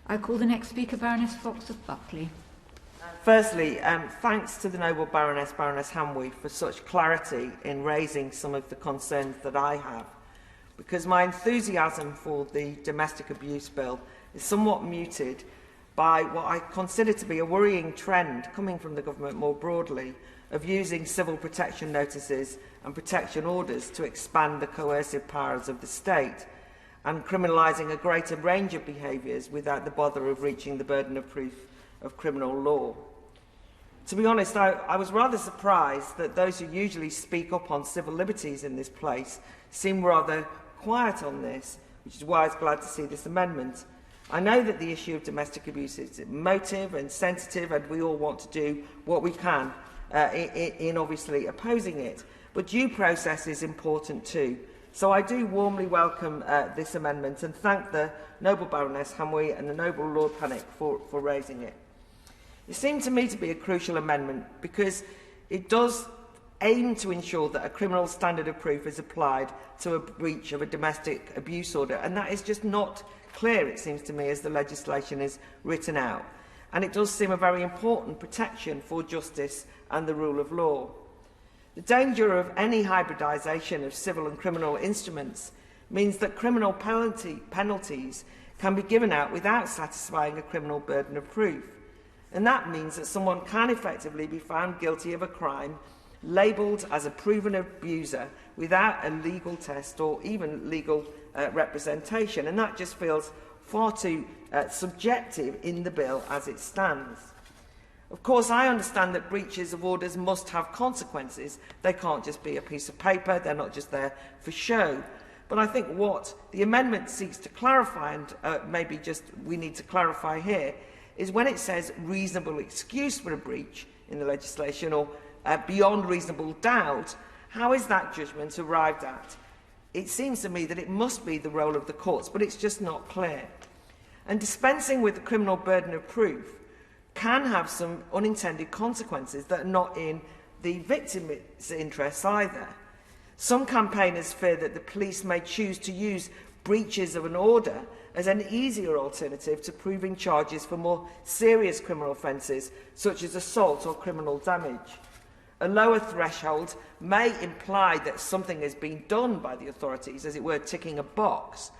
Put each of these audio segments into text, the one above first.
I call the next speaker, Baroness Fox of Buckley. Firstly, thanks to the Noble Baroness Hanwy, for such clarity in raising some of the concerns that I have, because my enthusiasm for the domestic abuse bill is somewhat muted by what I consider to be a worrying trend coming from the government more broadly of using civil protection notices and protection orders to expand the coercive powers of the state and criminalising a greater range of behaviours without the bother of reaching the burden of proof of criminal law. To be honest, I was rather surprised that those who usually speak up on civil liberties in this place seem rather quiet on this, which is why I was glad to see this amendment. I know that the issue of domestic abuse is emotive and sensitive, and we all want to do what we can in obviously opposing it, but due process is important too. So I do warmly welcome this amendment and thank the Noble Baroness Hanwy and the Noble Lord Pannick for raising it. It seemed to me to be a crucial amendment because it does aim to ensure that a criminal standard of proof is applied to a breach of a domestic abuse order, and that is just not clear, it seems to me, as the legislation is written out. And it does seem a very important protection for justice and the rule of law. The danger of any hybridisation of civil and criminal instruments means that criminal penalties can be given out without satisfying a criminal burden of proof. And that means that someone can effectively be found guilty of a crime labelled as a proven abuser without a legal test or even legal representation. And that just feels far too subjective in the bill as it stands. Of course, I understand that breaches of orders must have consequences. They can't just be a piece of paper. They're not just there for show. But I think what the amendment seeks to clarify, and maybe just we need to clarify here, is when it says reasonable excuse for a breach in the legislation or beyond reasonable doubt, how is that judgment arrived at? It seems to me that it must be the role of the courts, but it's just not clear. And dispensing with the criminal burden of proof can have some unintended consequences that are not in the victim's interests either. Some campaigners fear that the police may choose to use breaches of an order as an easier alternative to proving charges for more serious criminal offences, such as assault or criminal damage. A lower threshold may imply that something has been done by the authorities, as it were, ticking a box,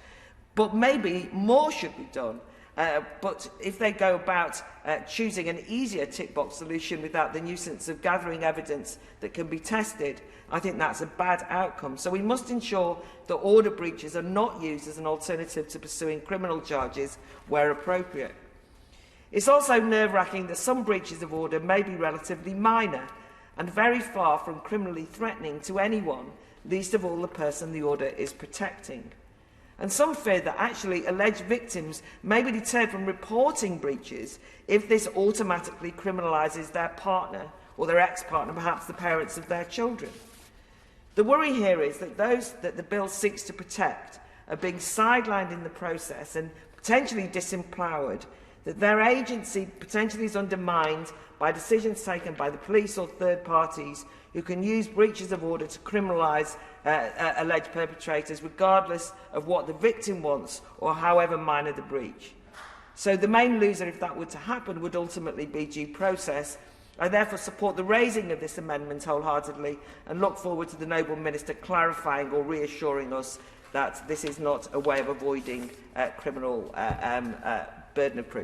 but maybe more should be done. But if they go about choosing an easier tick-box solution without the nuisance of gathering evidence that can be tested, I think that's a bad outcome. So we must ensure that order breaches are not used as an alternative to pursuing criminal charges where appropriate. It's also nerve-wracking that some breaches of order may be relatively minor and very far from criminally threatening to anyone, least of all the person the order is protecting. And some fear that actually alleged victims may be deterred from reporting breaches if this automatically criminalises their partner or their ex-partner, perhaps the parents of their children. The worry here is that those that the bill seeks to protect are being sidelined in the process and potentially disempowered, that their agency potentially is undermined by decisions taken by the police or third parties who can use breaches of order to criminalise alleged perpetrators regardless of what the victim wants or however minor the breach. So the main loser, if that were to happen, would ultimately be due process. I therefore support the raising of this amendment wholeheartedly and look forward to the Noble Minister clarifying or reassuring us that this is not a way of avoiding criminal burden of proof.